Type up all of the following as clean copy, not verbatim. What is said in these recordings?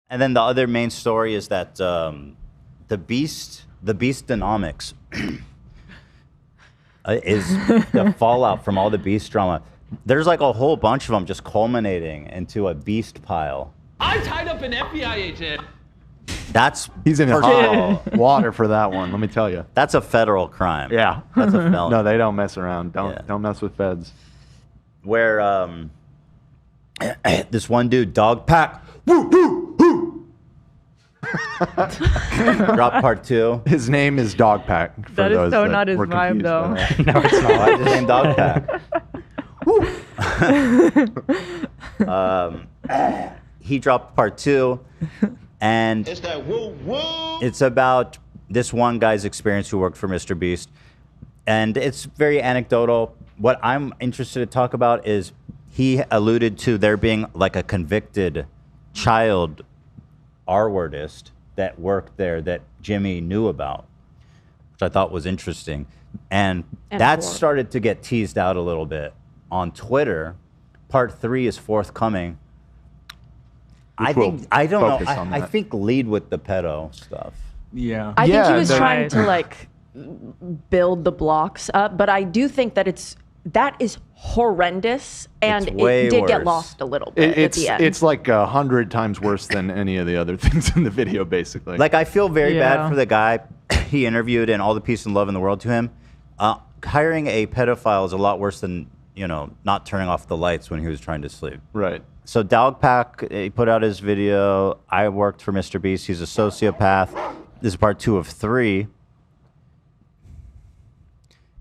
And then the other main story is that the Beastonomics is the fallout from all the Beast drama. There's like a whole bunch of them just culminating into a Beast pile. I tied up an FBI agent. He's in hot water for that one. Let me tell you. That's a federal crime. Yeah, that's a felony. No, they don't mess around. Don't mess with feds. Where this one dude, Dog Pack, woo woo woo, drop part 2. His name is Dog Pack. That is so not his vibe, though. No, it's not. Why is his name Dog Pack? He dropped part 2, and It's that woo woo. it's about this one guy's experience who worked for MrBeast, and it's very anecdotal. What I'm interested to talk about is he alluded to there being like a convicted child R-wordist that worked there that Jimmy knew about, which I thought was interesting. And that started to get teased out a little bit on Twitter. Part 3 is forthcoming. I don't know. I think lead with the pedo stuff. Yeah. I think he was trying to like build the blocks up, but I do think that that is horrendous, and it did get lost a little bit at the end. It's like 100 times worse than any of the other things in the video, basically. Like, I feel very bad for the guy he interviewed and all the peace and love in the world to him. Hiring a pedophile is a lot worse than, not turning off the lights when he was trying to sleep. Right. So Dog Pack, he put out his video. I worked for MrBeast. He's a sociopath. This is part 2 of 3.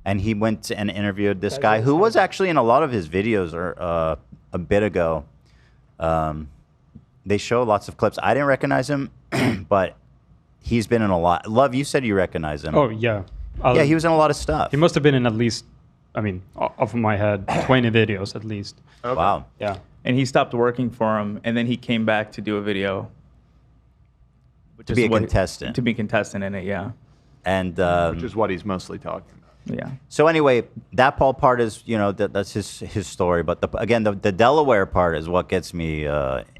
And he went and interviewed this guy who was actually in a lot of his videos a bit ago. They show lots of clips. I didn't recognize him, but he's been in a lot. Love, you said you recognize him. Oh, yeah. Yeah, he was in a lot of stuff. He must have been in at least, off of my head, 20 videos at least. Okay. Wow. Yeah. And he stopped working for him, and then he came back to do a video. To be a contestant. To be a contestant in it, yeah. And which is what he's mostly talking about. Yeah. So anyway, that Paul part is, that's his story. But the Delaware part is what gets me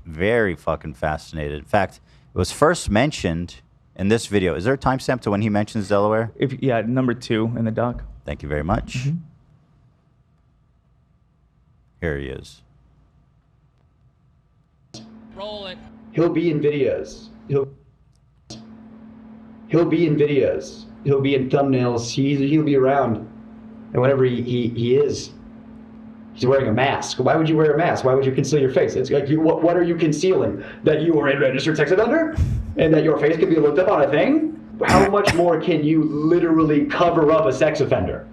very fucking fascinated. In fact, it was first mentioned in this video. Is there a timestamp to when he mentions Delaware? Yeah, number 2 in the doc. Thank you very much. Mm-hmm. Here he is. Roll it. He'll be in videos. He'll be in videos. He'll be in thumbnails. He'll be around. And whenever he is, he's wearing a mask. Why would you wear a mask? Why would you conceal your face? It's like, what are you concealing? That you are a registered sex offender? And that your face can be looked up on a thing? How much more can you literally cover up a sex offender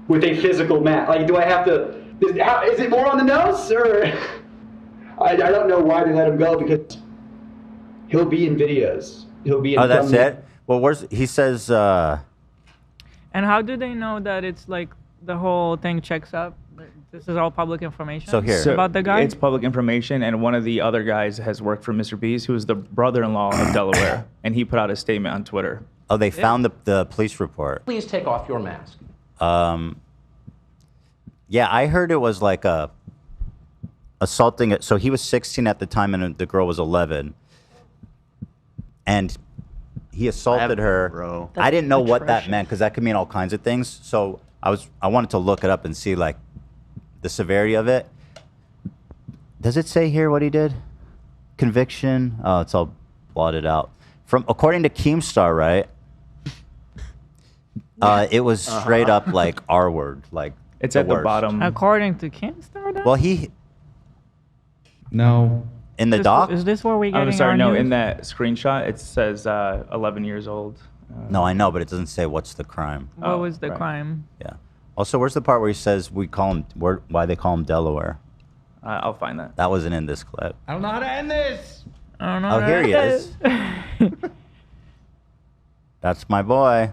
with a physical mask? Like, do I have to, is it more on the nose? Or I don't know why they let him go, because he'll be in videos. He'll be in that's it? Well, he says... And how do they know that it's like the whole thing checks up? This is all public information about the guy? It's public information, and one of the other guys has worked for MrBeast, who is the brother-in-law of Delaware, and he put out a statement on Twitter. Oh, they found the police report. Please take off your mask. Yeah, I heard it was like assaulting it. So he was 16 at the time, and the girl was 11. And he assaulted her. Bro. I didn't know what that meant, because that could mean all kinds of things. So I wanted to look it up and see like the severity of it. Does it say here what he did? Conviction? Oh, it's all blotted out. According to Keemstar, right? It was straight up like R word, like it's at the bottom. According to Keemstar, though? Well, No. In the doc? Is this where we get? I'm sorry, no. In that screenshot, it says 11 years old. No, I know, but it doesn't say what's the crime. What was the crime? Yeah. Also, where's the part where he says why they call him Delaware? I'll find that. That wasn't in this clip. I don't know how to end this. I don't know. Oh, here he is. That's my boy.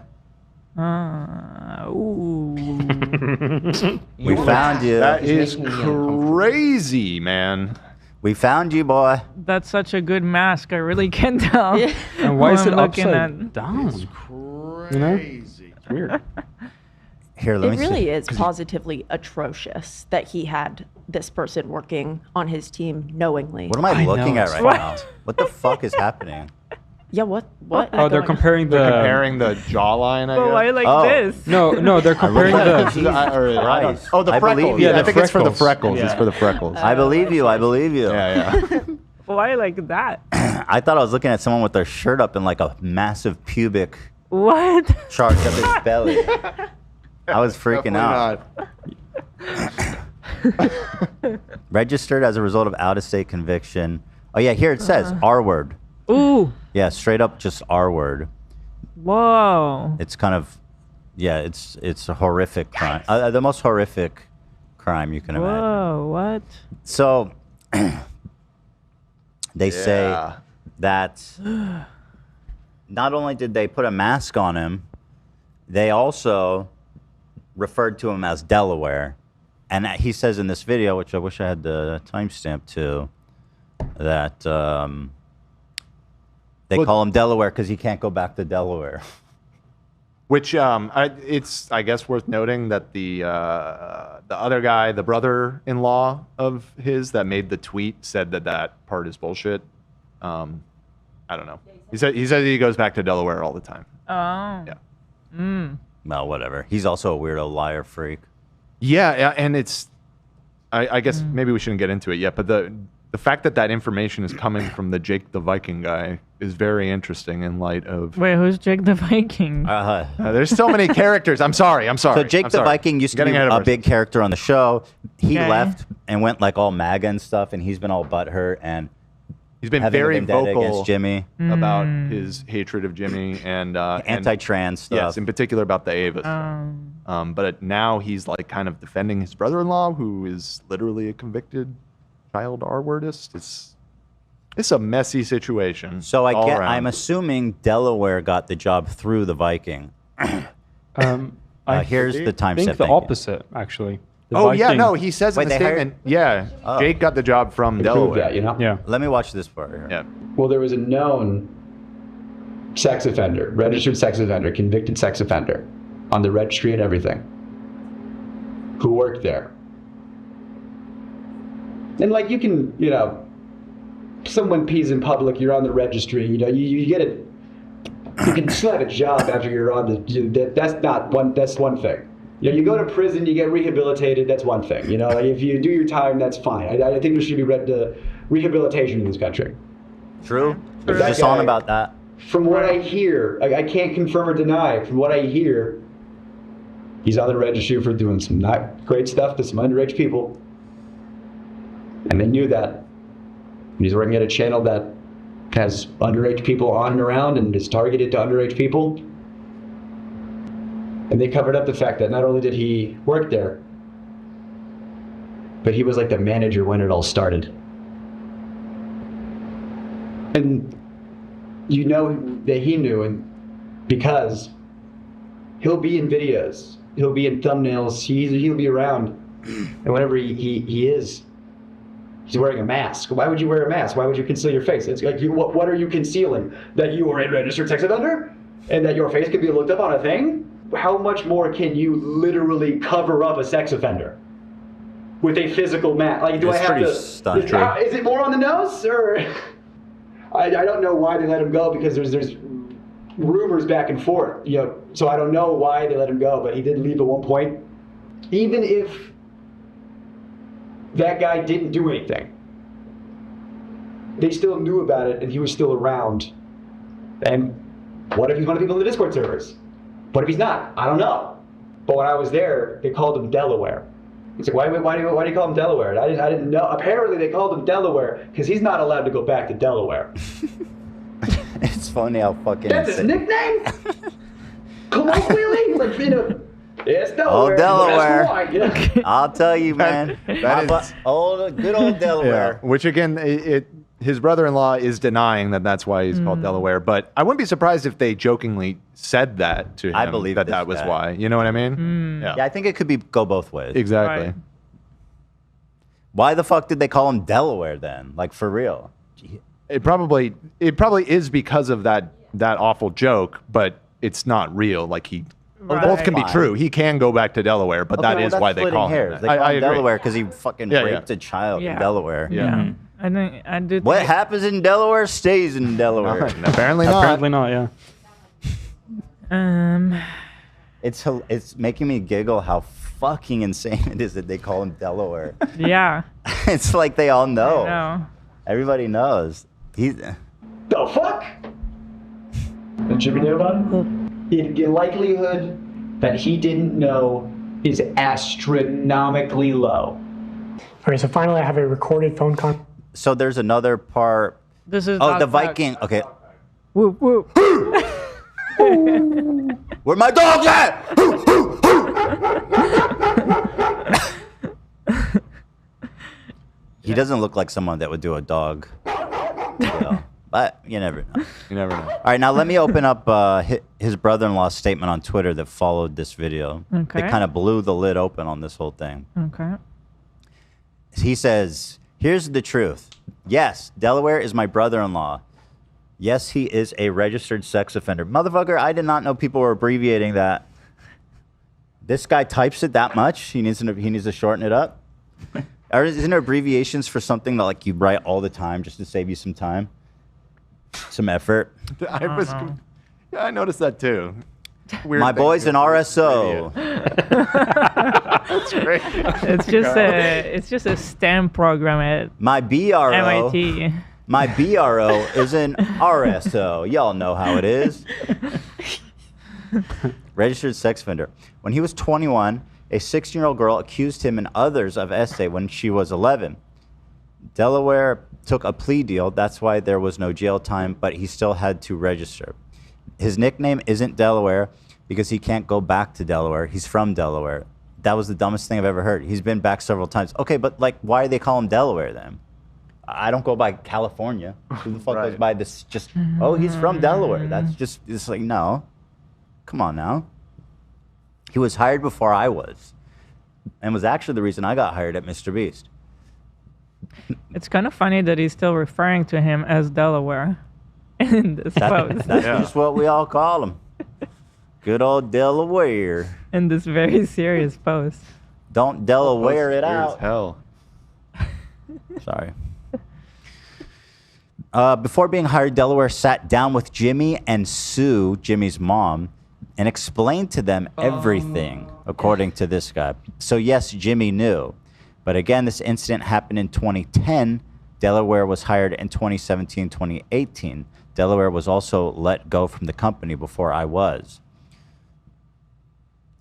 Ooh. We found you. That is crazy, man. We found you, boy. That's such a good mask. I really can tell. Yeah. And why is it upside at. down? It's crazy. It's weird. Here, let me see. It really is positively atrocious that he had this person working on his team knowingly. What am I looking at right now? What the fuck is happening? Yeah, what? Oh, they're comparing the jawline. I But guess. why like this? No, they're comparing Christ. Oh, the I freckles. believe you. Yeah, The I think it's for the freckles. freckles. Yeah. It's for the freckles. I believe you. I believe you. Yeah. Why like that? I thought I was looking at someone with their shirt up and like a massive pubic What? chart of his belly. I was freaking out. Registered as a result of out-of-state conviction. Oh yeah, here it says R word. Ooh. Yeah, straight up just R word. Whoa. It's kind of, yeah, it's a horrific crime. The most horrific crime you can imagine. Whoa. What? So they say that not only did they put a mask on him, they also referred to him as Delaware. And he says in this video, which I wish I had the timestamp to, that they call him Delaware because he can't go back to Delaware. Which it's I guess worth noting that the other guy, the brother-in-law of his that made the tweet, said that part is bullshit. I don't know. He said he goes back to Delaware all the time. Oh. Yeah. Well, whatever. He's also a weirdo liar freak. Yeah, and it's I guess maybe we shouldn't get into it yet, but the fact that information is coming from the Jake the Viking guy is very interesting in light of. Wait, who's Jake the Viking? There's so many characters. I'm sorry. So Jake the Viking used to be a big character on the show. He left and went like all MAGA and stuff, and he's been all butthurt and he's been having very vendetta vocal against Jimmy about his hatred of Jimmy and anti-trans stuff. Yes, in particular about the Ava stuff. But now he's like kind of defending his brother-in-law, who is literally a convicted child R-wordist. It's a messy situation. So I'm assuming Delaware got the job through the Viking. Here's the time I think set. the opposite, actually. The yeah, Viking- no, he says in the statement, Jake got the job from Delaware. That, you know? Yeah. Let me watch this part here. Yeah. Well, there was a known sex offender, registered sex offender, convicted sex offender on the registry and everything, who worked there. And like you can, someone pees in public, you're on the registry, you get it. You can still have a job after you're on the. That's one thing. You go to prison, you get rehabilitated. That's one thing. Like if you do your time, that's fine. I think there should be rehabilitation in this country. True. They're just on about that. From what I hear, I can't confirm or deny. From what I hear, he's on the registry for doing some not great stuff to some underage people. And they knew that. And he's working at a channel that has underage people on and around and is targeted to underage people. And they covered up the fact that not only did he work there, but he was like the manager when it all started. And you know that he knew, and because he'll be in videos, he'll be in thumbnails, he'll be around, and whenever he is, he's wearing a mask. Why would you wear a mask? Why would you conceal your face? It's like, what are you concealing? That you are a registered sex offender? And that your face could be looked up on a thing? How much more can you literally cover up a sex offender with a physical mask? Like, do I have to? Stunning. Is it more on the nose, or? I don't know why they let him go, because there's rumors back and forth. So I don't know why they let him go, but he did leave at one point. Even if that guy didn't do anything, they still knew about it, and he was still around. And what if he's one of the people in the Discord servers? What if he's not? I don't know. But when I was there, they called him Delaware. He's like, why do you call him Delaware? I didn't know. Apparently, they called him Delaware because he's not allowed to go back to Delaware. It's funny how fucking. That's his nickname. Colloquially, it's Delaware. Oh, Delaware. That's why. I'll tell you, man. That is good old Delaware. Yeah, which again, his brother-in-law is denying that's why he's called Delaware. But I wouldn't be surprised if they jokingly said that to him. I believe that was why. You know what I mean? Yeah, I think it could go both ways. Exactly. Right. Why the fuck did they call him Delaware then? Like, for real? It probably is because of that awful joke, but it's not real. Like he Both can be fine. true. He can go back to Delaware, but that is why they call him that. They call I him agree. Delaware because he fucking raped a child in Delaware. Yeah. I think I do. What happens in Delaware stays in Delaware. Apparently not. Apparently not. Yeah. It's making me giggle how fucking insane it is that they call him Delaware. Yeah. It's like they all know. I know. Everybody knows. He's The fuck? Did Jimmy know about it? The likelihood that he didn't know is astronomically low. Okay, so finally I have a recorded phone call. So there's another part. This is the dog Viking. facts. Okay. Whoop whoop. Where my dogs at? He doesn't look like someone that would do a dog. But you never know. You never know. All right, now let me open up his brother-in-law's statement on Twitter that followed this video. Okay. It kind of blew the lid open on this whole thing. Okay. He says, here's the truth. Yes, Delaware is my brother-in-law. Yes, he is a registered sex offender. Motherfucker, I did not know people were abbreviating that. This guy types it that much? He needs to shorten it up? Or isn't there abbreviations for something that like you write all the time just to save you some time? Some effort? I noticed that too. Weird My thing boy's to an do. RSO. That's great. It's just a STEM program at My BRO. MIT. My BRO is an RSO. Y'all know how it is. Registered sex offender. When he was 21, a 16-year-old girl accused him and others of essay when she was 11. Delaware took a plea deal. That's why there was no jail time, but he still had to register. His nickname isn't Delaware because he can't go back to Delaware. He's from Delaware. That was the dumbest thing I've ever heard. He's been back several times. Okay, but like, why do they call him Delaware then? I don't go by California. Who the fuck goes by this? Just, oh, he's from Delaware. That's just, it's like, no. Come on now. He was hired before I was, and was actually the reason I got hired at MrBeast. It's kind of funny that he's still referring to him as Delaware in this post. That's just what we all call him. Good old Delaware. In this very serious post. Don't Delaware it out. Hell. Sorry. Before being hired, Delaware sat down with Jimmy and Sue, Jimmy's mom, and explained to them everything, according to this guy. So yes, Jimmy knew. But again, this incident happened in 2010. Delaware was hired in 2017, 2018. Delaware was also let go from the company before I was.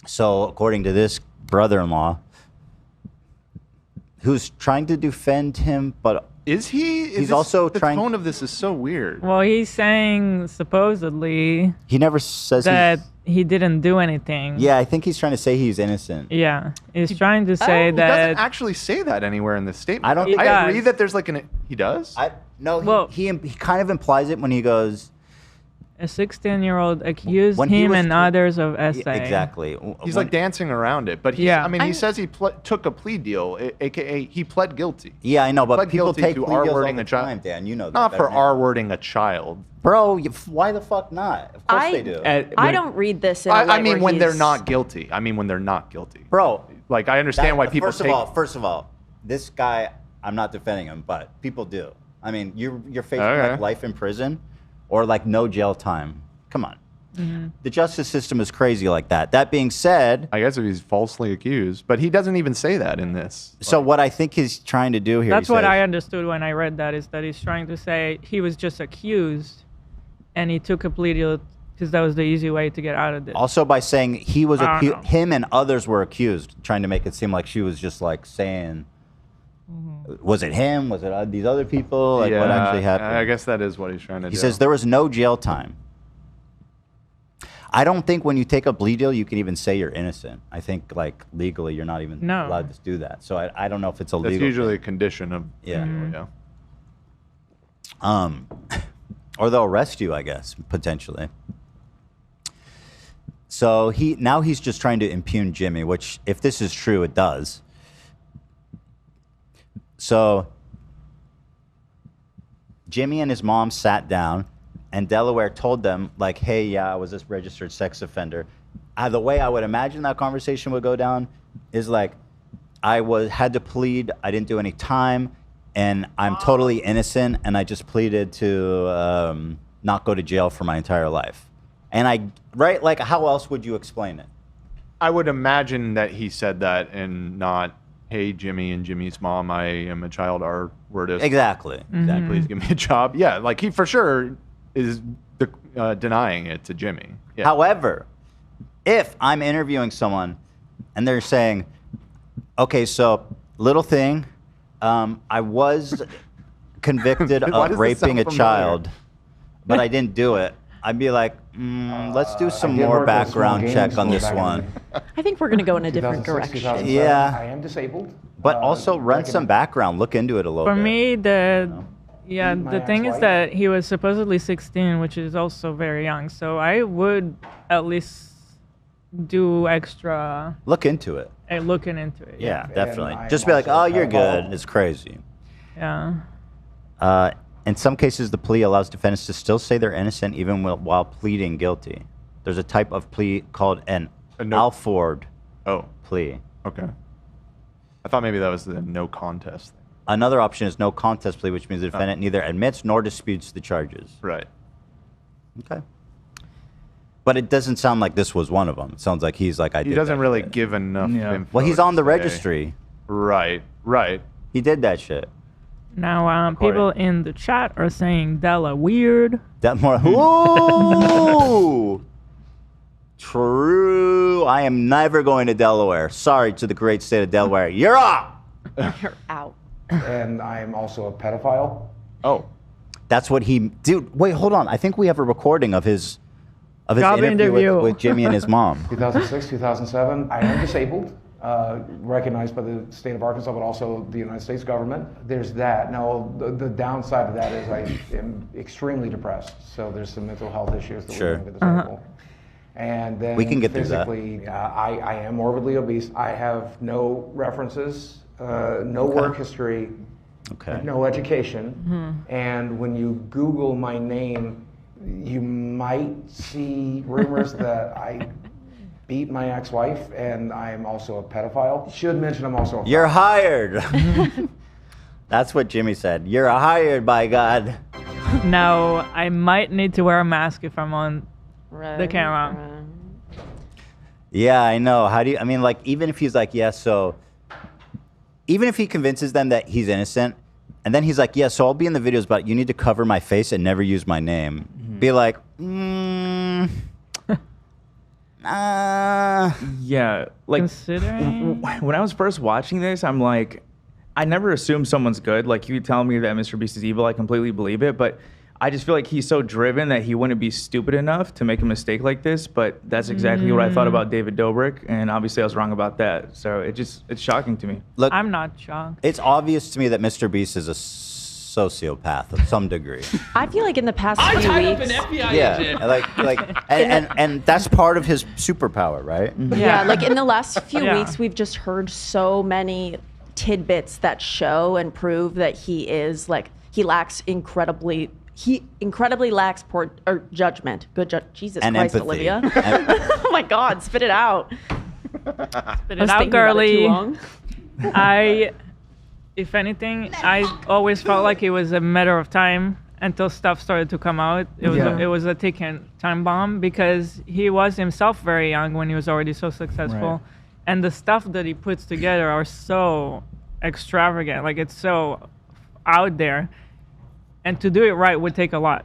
So according to this brother-in-law, who's trying to defend him, but is he? He's also trying. The tone of this is so weird. Well, he's saying supposedly He never says that he didn't do anything. Yeah, I think he's trying to say he's innocent. Yeah, he's trying to say He that. doesn't actually say that anywhere in this statement. I don't He think I agree does. that there's like an. He does. He kind of implies it when he goes. A 16-year-old accused When he him was and others of Yeah, essay. exactly. He's like dancing around it, but he's, Yeah. I mean, he says he took a plea deal, aka he pled guilty. Yeah, I know, but Pled people guilty take to plea deals all R-wording the a child. time, Dan. You know that. Not better for than me. R-wording a child. Bro, why the fuck not? Of course they do. I don't read this in a I light mean, where when they're he's- not guilty. I mean, when they're not guilty. Bro, Like, I understand why people first of all, this guy, I'm not defending him, but people do. I mean, you're facing Okay. like life in prison or like no jail time. Come on. The justice system is crazy like that. That being said, I guess if he's falsely accused, but he doesn't even say that in this. so what I think he's trying to do here. That's he what says- I understood when I read that, is that he's trying to say he was just accused and he took a plea deal because that was the easy way to get out of this. Also, by saying he was I don't know. him and others were accused, trying to make it seem like she was just like saying, was it him? Was it these other people? Like what actually happened? I guess that is what he's trying to do. He says there was no jail time. I don't think when you take a plea deal, you can even say you're innocent. I think like legally, you're not even No. allowed to do that. So I don't know if it's illegal. That's usually a condition of. Yeah. Yeah. Or they'll arrest you, I guess, potentially. So now he's just trying to impugn Jimmy, which if this is true, it does. So Jimmy and his mom sat down, and Delaware told them, like, hey, yeah, I was this registered sex offender. the way I would imagine that conversation would go down is like, had to plead. I didn't do any time, and I'm totally innocent, and I just pleaded to not go to jail for my entire life. And like, how else would you explain it? I would imagine that he said that and not, hey, Jimmy and Jimmy's mom, I am a child R-wordist. Exactly. Please give me a job. Yeah, like he for sure is denying it to Jimmy. Yeah. However, if I'm interviewing someone and they're saying, okay, so little thing, I was convicted of raping a child, but I didn't do it. I'd be like, let's do some more background check on this one. I think we're going to go in a different direction. Yeah. I am disabled. But also run some background, look into it a little bit. For me, the thing is that he was supposedly 16, which is also very young. So I would at least do extra. Look into it. Looking into it. Yeah, definitely. Just be like, oh, you're good. It's crazy. Yeah. In some cases, the plea allows defendants to still say they're innocent even while pleading guilty. There's a type of plea called an Alford plea. Okay. I thought maybe that was the no contest thing. Another option is no contest plea, which means the defendant neither admits nor disputes the charges. Right. Okay. But it doesn't sound like this was one of them. It sounds like he's like, He doesn't really give enough info. Well, he's on the to say. registry. Right. He did that shit. Now, people in the chat are saying Della weird. Ooh! True. I am never going to Delaware. Sorry to the great state of Delaware. You're up! You're out. And I am also a pedophile. Oh. That's what dude, wait, hold on. I think we have a recording of his interview with Jimmy and his mom. 2006, 2007. I am disabled. Recognized by the state of Arkansas, but also the United States government. There's that. Now, the downside of that is I am extremely depressed. So there's some mental health issues that we're going to disable. And then we can get physically, through that. I am morbidly obese. I have no references, no work history, no education. And when you Google my name, you might see rumors that I beat my ex-wife, and I'm also a pedophile. Should mention I'm also a You're hired. That's what Jimmy said. You're hired, by God. Now, I might need to wear a mask if I'm on the camera. Yeah, I know. How do you, I mean, like, even if he's like, yeah, so, even if he convinces them that he's innocent, and then he's like, yeah, so I'll be in the videos, but you need to cover my face and never use my name. Be like, yeah, like considering when I was first watching this, I'm like, I never assume someone's good. Like, you tell me that MrBeast is evil, I completely believe it, but I just feel like he's so driven that he wouldn't be stupid enough to make a mistake like this. But that's exactly what I thought about David Dobrik, and obviously I was wrong about that. So it's shocking to me. Look, I'm not shocked. It's obvious to me that MrBeast is a sociopath of some degree. I feel like in the past few weeks, and that's part of his superpower, right? Yeah, like in the last few weeks, we've just heard so many tidbits that show and prove that he incredibly lacks poor judgment. Jesus and Christ, empathy. Olivia. Oh my God, spit it out. Spit it out, girly. If anything, I always felt like it was a matter of time until stuff started to come out. It was a ticking time bomb because he was himself very young when he was already so successful. Right. And the stuff that he puts together are so extravagant. Like, it's so out there. And to do it right would take a lot.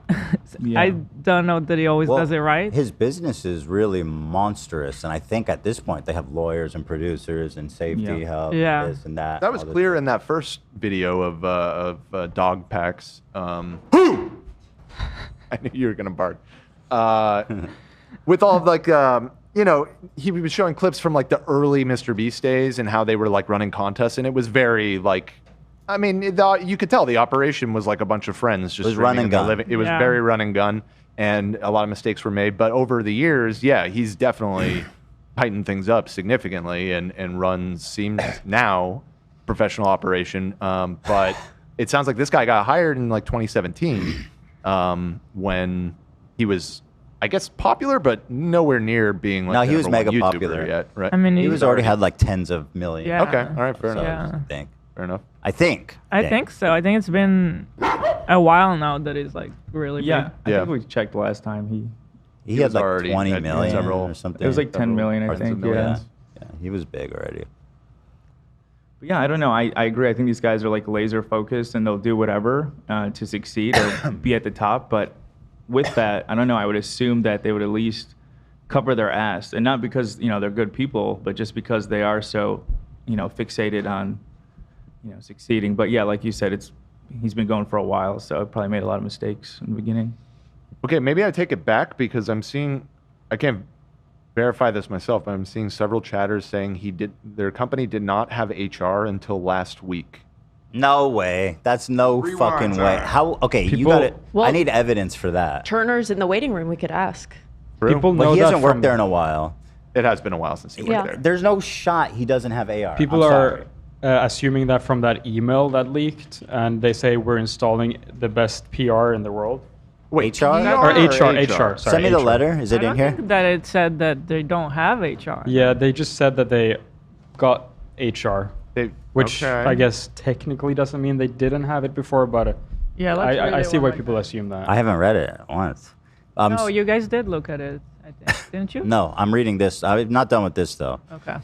I don't know that he always does it right. His business is really monstrous, and I think at this point they have lawyers and producers and safety help, this and that. That was clear in that first video of dog packs. Who? I knew you were gonna bark. With all of like, he was showing clips from like the early MrBeast days and how they were like running contests, and it was very like. I mean, you could tell the operation was like a bunch of friends just. It was run and gun. It was very run and gun, and a lot of mistakes were made. But over the years, he's definitely tightened things up significantly and seems now professional operation. But it sounds like this guy got hired in like 2017 when he was, I guess popular, but nowhere near being like No, the he was number mega one YouTuber popular yet, right? I mean, He was already had like tens of millions. Yeah. Okay, all right, fair So, enough. Yeah. I think. Fair enough. I think. I think so. I think it's been a while now that he's like really Yeah, big. I think we checked last time. He had was like already 20 at million several- or something. It was like 10 million, I Hundreds of think. millions. Yeah. Yeah, he was big already. But yeah, I don't know. I agree. I think these guys are like laser focused and they'll do whatever to succeed or be at the top. But with that, I don't know. I would assume that they would at least cover their ass, and not because they're good people, but just because they are so fixated on succeeding. But yeah, like you said, he's been going for a while, so it probably made a lot of mistakes in the beginning. Okay, maybe I take it back because I can't verify this myself, but I'm seeing several chatters saying their company did not have HR until last week. No way. That's no fucking way. How? Okay, you got it. Well- I need evidence for that. Turner's in the waiting room. We could ask. People know But he that hasn't worked from- there in a while. It has been a while since he Yeah. worked there. There's no shot he doesn't have AR. People I'm are sorry. assuming that from that email that leaked, and they say we're installing the best PR in the world. Wait, HR? Or HR. Sorry, Send me the HR. letter. Is it I in don't here? think that it said that they don't have HR. Yeah, they just said that they got HR, which okay. I guess technically doesn't mean they didn't have it before, but Yeah, I really see why one people assume that. I haven't read it once. No, you guys did look at it, I think, didn't you? No, I'm reading this. I'm not done with this though. Okay.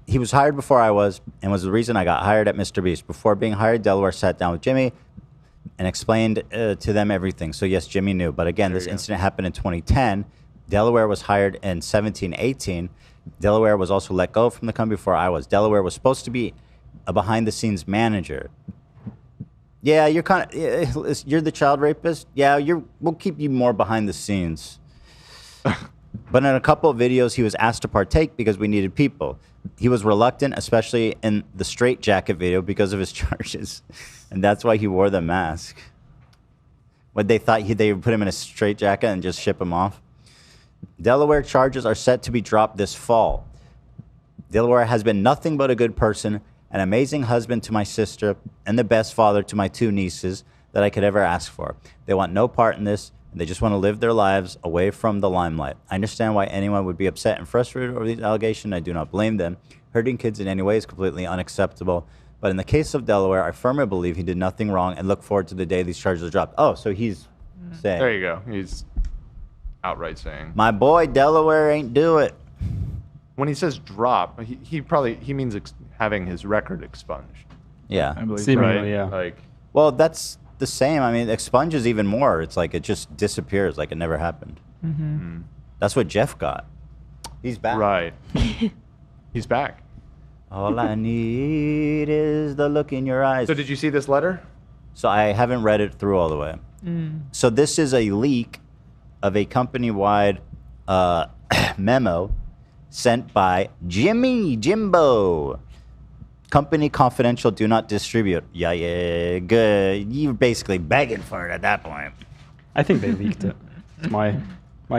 He was hired before I was, and was the reason I got hired at MrBeast. Before being hired, Delaware sat down with Jimmy and explained to them everything. So yes, Jimmy knew. But again, this incident happened in 2010. Delaware was hired in 17-18. Delaware was also let go from the company before I was. Delaware was supposed to be a behind-the-scenes manager. Yeah, you're you're the child rapist. Yeah, we'll keep you more behind the scenes. But in a couple of videos, he was asked to partake because we needed people. He was reluctant, especially in the straitjacket video, because of his charges, and that's why he wore the mask. But they thought they would put him in a straitjacket and just ship him off. Delaware charges are set to be dropped this fall. Delaware has been nothing but a good person, an amazing husband to my sister, and the best father to my 2 nieces that I could ever ask for. They want no part in this, and they just want to live their lives away from the limelight. I understand why anyone would be upset and frustrated over these allegations. I do not blame them. Hurting kids in any way is completely unacceptable. But in the case of Delaware, I firmly believe he did nothing wrong and look forward to the day these charges are dropped. Oh, so he's saying. There you go. He's outright saying. My boy Delaware ain't do it. When he says drop, he means having his record expunged. Yeah. I believe so. Seemingly, Right? yeah. Like, Well, that's the same. I mean, expunge is even more. It's like it just disappears, like it never happened. That's what Jeff got. He's back. right. He's back. All I need is the look in your eyes. So did you see this letter? So I haven't read it through all the way. So this is a leak of a company-wide memo sent by Jimbo. Company confidential, do not distribute. Yeah, good. You're basically begging for it at that point. I think they leaked it. It's my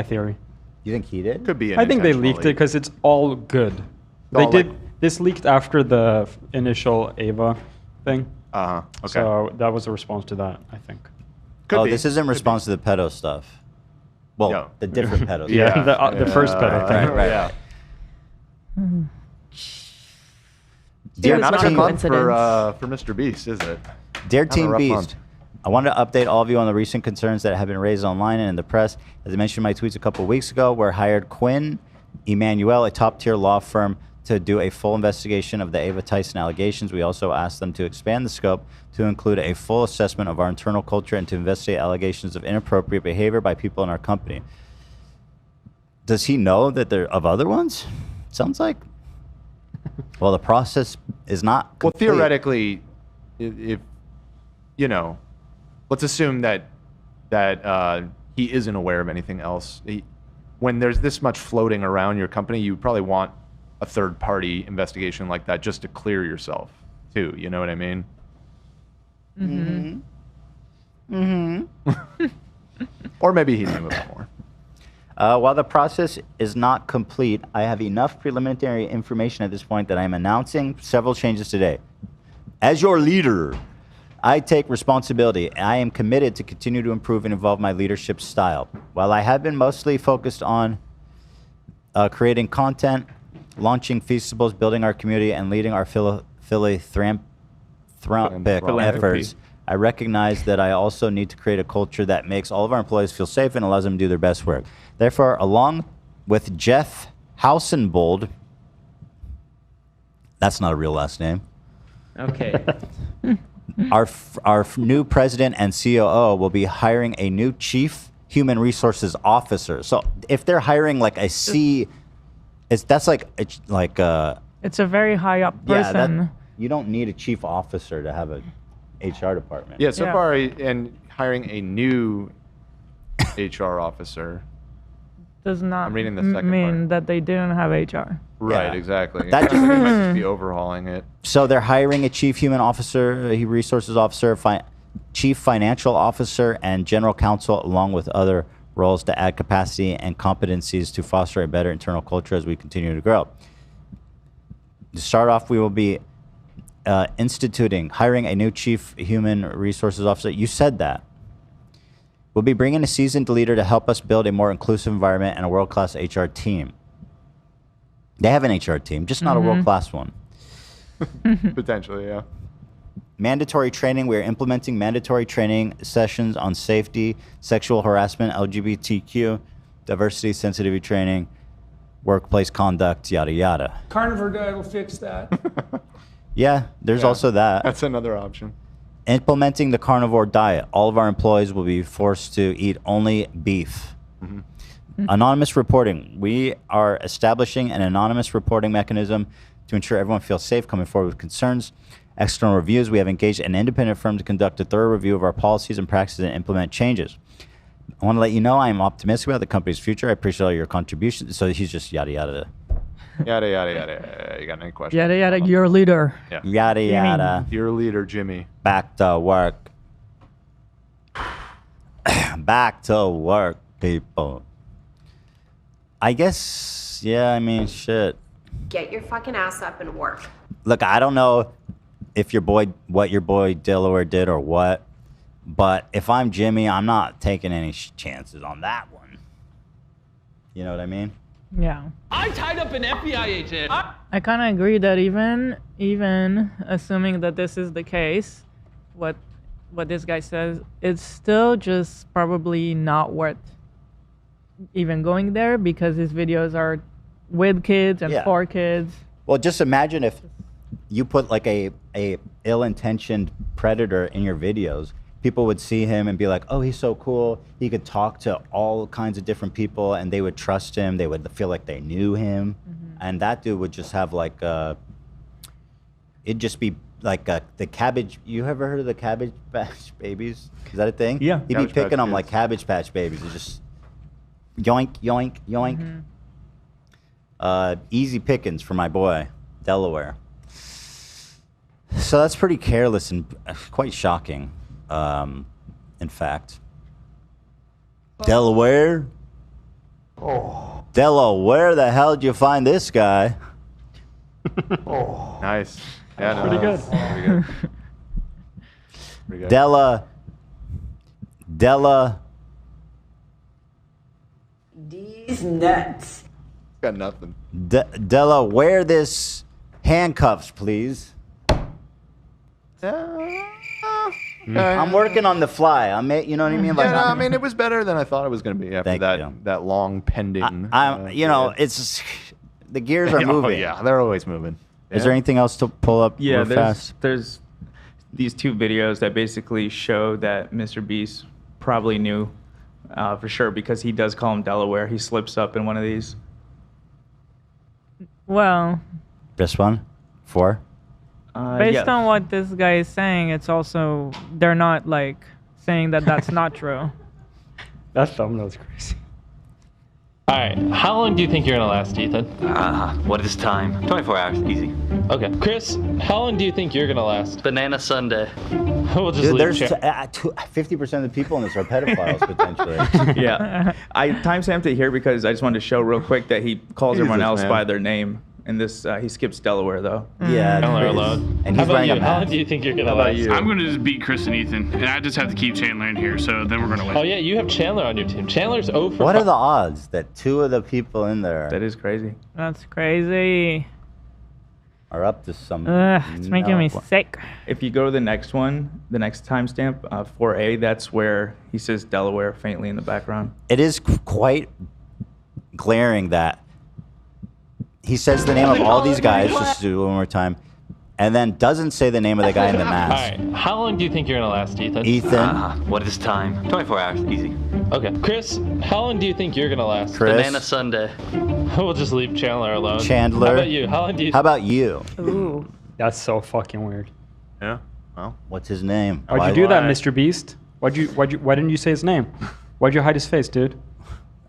theory. You think he did? Could be. I think they intentional leaked it leak. because it's all good. all They did like- this leaked after the initial Ava thing. Uh-huh. Okay. So that was a response to that, I think. Could be. This is in response to the pedo stuff. Well, Yeah. the different pedo Yeah, stuff. the first pedo thing. Right. Yeah. Dear It was Not a not good a month coincidence. for Mr. Beast, is it? Dear Having a Team rough Beast, month. I wanted to update all of you on the recent concerns that have been raised online and in the press. As I mentioned in my tweets a couple of weeks ago, we hired Quinn Emanuel, a top-tier law firm, to do a full investigation of the Ava Tyson allegations. We also asked them to expand the scope to include a full assessment of our internal culture and to investigate allegations of inappropriate behavior by people in our company. Does he know that there are of other ones? Sounds like. Well, the process is not complete. Well, theoretically, if you know, let's assume that he isn't aware of anything else. When there's this much floating around your company, you probably want a third-party investigation like that just to clear yourself, too. You know what I mean? Or maybe he knew about more. While the process is not complete, I have enough preliminary information at this point that I am announcing several changes today. As your leader, I take responsibility. I am committed to continue to improve and evolve my leadership style. While I have been mostly focused on creating content, launching feastables, building our community, and leading our philanthropic efforts, I recognize that I also need to create a culture that makes all of our employees feel safe and allows them to do their best work. Therefore, along with Jeff Hausenbold, that's not a real last name. Okay. Our new president and COO will be hiring a new chief human resources officer. So if they're hiring like a C, that's like it's a very high up person. You don't need a chief officer to have a HR department. Yeah, so far, and hiring a new HR officer does not I'm reading the second mean that they didn't have HR. Right, exactly. That just might just be overhauling it. So they're hiring a chief human officer, a resources officer, chief financial officer, and general counsel, along with other roles to add capacity and competencies to foster a better internal culture as we continue to grow. To start off, we will be hiring a new chief human resources officer. You said that. We'll be bringing a seasoned leader to help us build a more inclusive environment and a world-class HR team. They have an HR team, just not a world-class one. Potentially, yeah. Mandatory training. We are implementing mandatory training sessions on safety, sexual harassment, LGBTQ, diversity, sensitivity training, workplace conduct, yada, yada. Carnivore diet will fix that. Yeah, there's also that. That's another option. Implementing the carnivore diet. All of our employees will be forced to eat only beef. Anonymous reporting. We are establishing an anonymous reporting mechanism to ensure everyone feels safe coming forward with concerns. External reviews. We have engaged an independent firm to conduct a thorough review of our policies and practices and implement changes. I want to let you know I am optimistic about the company's future. I appreciate all your contributions. So he's just yada, yada. Yada, yada, yada. You got any questions? Yada, yada, your leader. Yeah. Yada, yada. Your leader, Jimmy. Back to work. Back to work, people. I guess, yeah, I mean, shit. Get your fucking ass up and work. Look, I don't know if what your boy Delaware did or what, but if I'm Jimmy, I'm not taking any chances on that one. You know what I mean? Yeah. I tied up an FBI agent. I kind of agree that even assuming that this is the case, what this guy says, it's still just probably not worth even going there because his videos are with kids and for kids. Well, just imagine if you put like a ill-intentioned predator in your videos. People would see him and be like, oh, he's so cool. He could talk to all kinds of different people and they would trust him. They would feel like they knew him. And that dude would just have like, it'd just be like the cabbage. You ever heard of the Cabbage Patch Babies? Is that a thing? Yeah. He'd be picking them like Cabbage Patch Babies. It's just yoink, yoink, yoink. Easy pickings for my boy, Delaware. So that's pretty careless and quite shocking. In fact, Delaware. Oh. Delaware, the hell did you find this guy? Oh. Nice. Yeah, Pretty good. Pretty good. Pretty good. Della. These nuts. Got nothing. Della, wear this handcuffs, please. I'm working on the fly. You know what I mean? Like, I mean, it was better than I thought it was going to be after that long pending. It's the gears are moving. Yeah, they're always moving. Is there anything else to pull up? Yeah, real fast? there's these two videos that basically show that MrBeast probably knew for sure because he does call him Delaware. He slips up in one of these. Well, this one, 4. Based on what this guy is saying, it's also they're not like saying that that's not true. That thumbnail's crazy. All right, how long do you think you're gonna last, Ethan? What is time? 24 hours, easy. Okay, Chris, how long do you think you're gonna last? Banana Sunday. We'll just Dude, leave there's 50% of the people in this are pedophiles potentially. Yeah, I timestamped it here because I just wanted to show real quick that he calls Jesus, everyone else man. by their name. And this he skips Delaware though. Yeah, Chandler alone. And How he's about wearing you? a How long mask. do you think you're gonna How about last? you? I'm going to just beat Chris and Ethan, and I just have to keep Chandler in here, so then we're going to win. Oh yeah, you have Chandler on your team. Chandler's 0 for What are 5. the odds that 2 of the people in there That is crazy. That's crazy. are up to some? It's making me sick. If you go to the next one, the next timestamp, 4A, that's where he says Delaware faintly in the background. It is quite glaring that he says the name of all these guys, just to do it one more time, and then doesn't say the name of the guy in the All mask. right. How long do you think you're gonna last, Ethan? Ethan, What is time? 24 hours, easy. Okay. Chris, how long do you think you're gonna last? Chris, Banana Sunday. We'll just leave Chandler alone. Chandler. How about you? How long do you? How about you? Ooh. That's so fucking weird. Yeah. Well, What's his name? Why'd you do that, Mr. Beast? Why didn't you say his name? Why'd you hide his face, dude?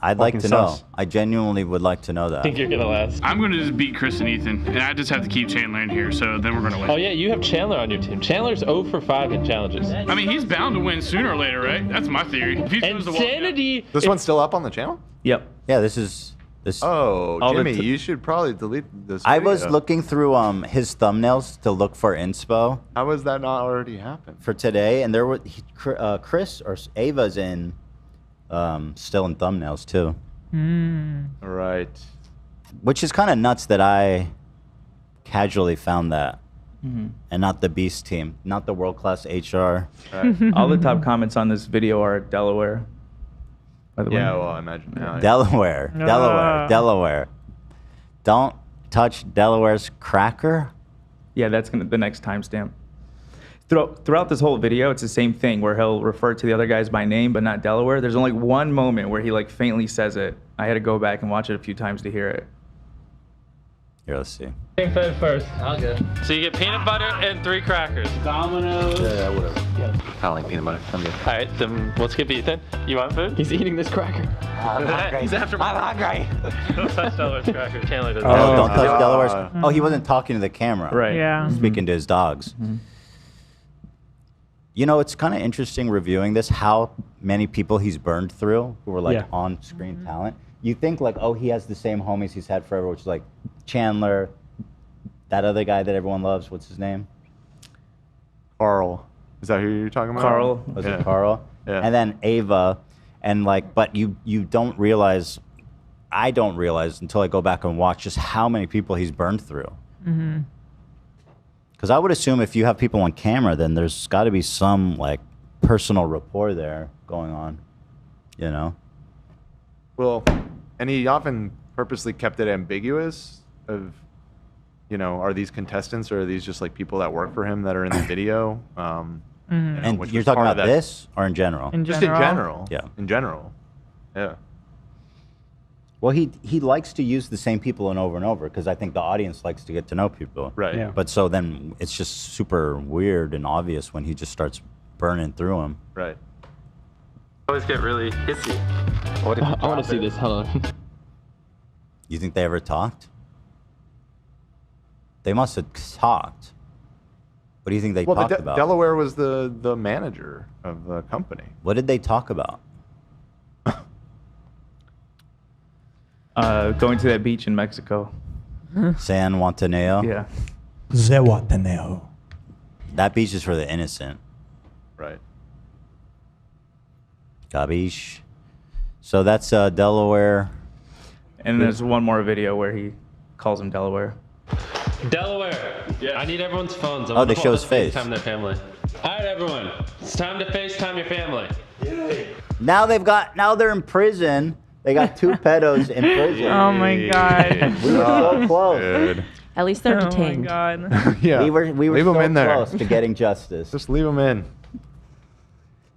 I'd like Fucking to know. sus. I genuinely would like to know that. think you're gonna last? I'm going to just beat Chris and Ethan, and I just have to keep Chandler in here, so then we're going to win. Oh yeah, you have Chandler on your team. Chandler's 0 for 5 in challenges. I mean, he's bound to win sooner or later, right? That's my theory. If he throws the wall- Insanity. this one's still up on the channel? Yep. Yeah, this is this. Oh, All the Jimmy, t- you should probably delete this. I was video. looking through his thumbnails to look for inspo How has that not already happened? for today, and there were Chris or Ava's in still in thumbnails too, Right. which is kind of nuts that I casually found that, and not the Beast team, not the world class HR. Right. All the top comments on this video are Delaware. By the way. Yeah, well, I imagine now. Delaware, Ah. Delaware. Don't touch Delaware's cracker. Yeah, that's the next timestamp. Throughout this whole video, it's the same thing where he'll refer to the other guys by name, but not Delaware. There's only one moment where he like faintly says it. I had to go back and watch it a few times to hear it. Here, let's see. Think fed first. I'll go. So you get peanut butter and 3 crackers. Domino's. Yeah, whatever. I don't like peanut butter. I'm good. All right, then we'll skip Ethan. You want food? He's eating this cracker. He's after my. I'm hungry. Don't touch Delaware's cracker. Chandler doesn't. Oh, don't touch God. Delaware's. Oh, he wasn't talking to the camera. Right. Yeah. Speaking to his dogs. You know, it's kind of interesting reviewing this, how many people he's burned through who were like Yeah. on-screen talent. You think like, oh, he has the same homies he's had forever, which is like Chandler, that other guy that everyone loves. What's his name? Carl. Is that who you're talking about? Carl. Was Yeah. it Carl? Yeah. And then Ava, and like, but you don't realize, I don't realize until I go back and watch just how many people he's burned through. Because I would assume if you have people on camera, then there's got to be some like personal rapport there going on, you know? Well, and he often purposely kept it ambiguous of, you know, are these contestants or are these just like people that work for him that are in the video? You know, And which you're was talking part of about that- this or in general? Just in general. Yeah. In general. Yeah. Well, he likes to use the same people and over because I think the audience likes to get to know people. Right. Yeah. But so then it's just super weird and obvious when he just starts burning through them. Right. Always get really hissy. I want to see this. Hold on. You think they ever talked? They must have talked. What do you think they Well, talked about? Delaware was the manager of the company. What did they talk about? Going to that beach in Mexico. San Juantaneo? Yeah. Zewataneo. That beach is for the innocent. Right. Gabish. So that's Delaware. And there's one more video where he calls him Delaware. Delaware. Yeah. I need everyone's phones. I Oh, want they to show his face. FaceTime their family. All right, everyone. It's time to FaceTime your family. Now they're in prison. They got 2 pedos in prison. Oh my god. We were so close. Good. At least they're Oh my detained. god. Yeah. We were leave so them in there. close to getting justice. Just leave them in.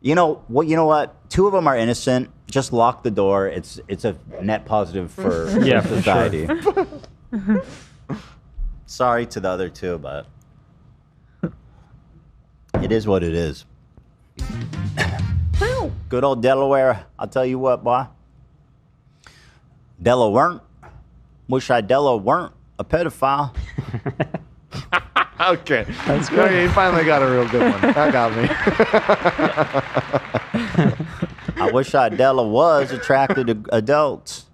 You know what? 2 of them are innocent. Just lock the door. It's a net positive for Yeah, for society. Sorry to the other 2, but it is what it is. Good old Delaware. I'll tell you what, boy. Delaware. Wish I weren't a pedophile. Okay. That's good. You finally got a real good one. That got me. I wish I was attracted to adults.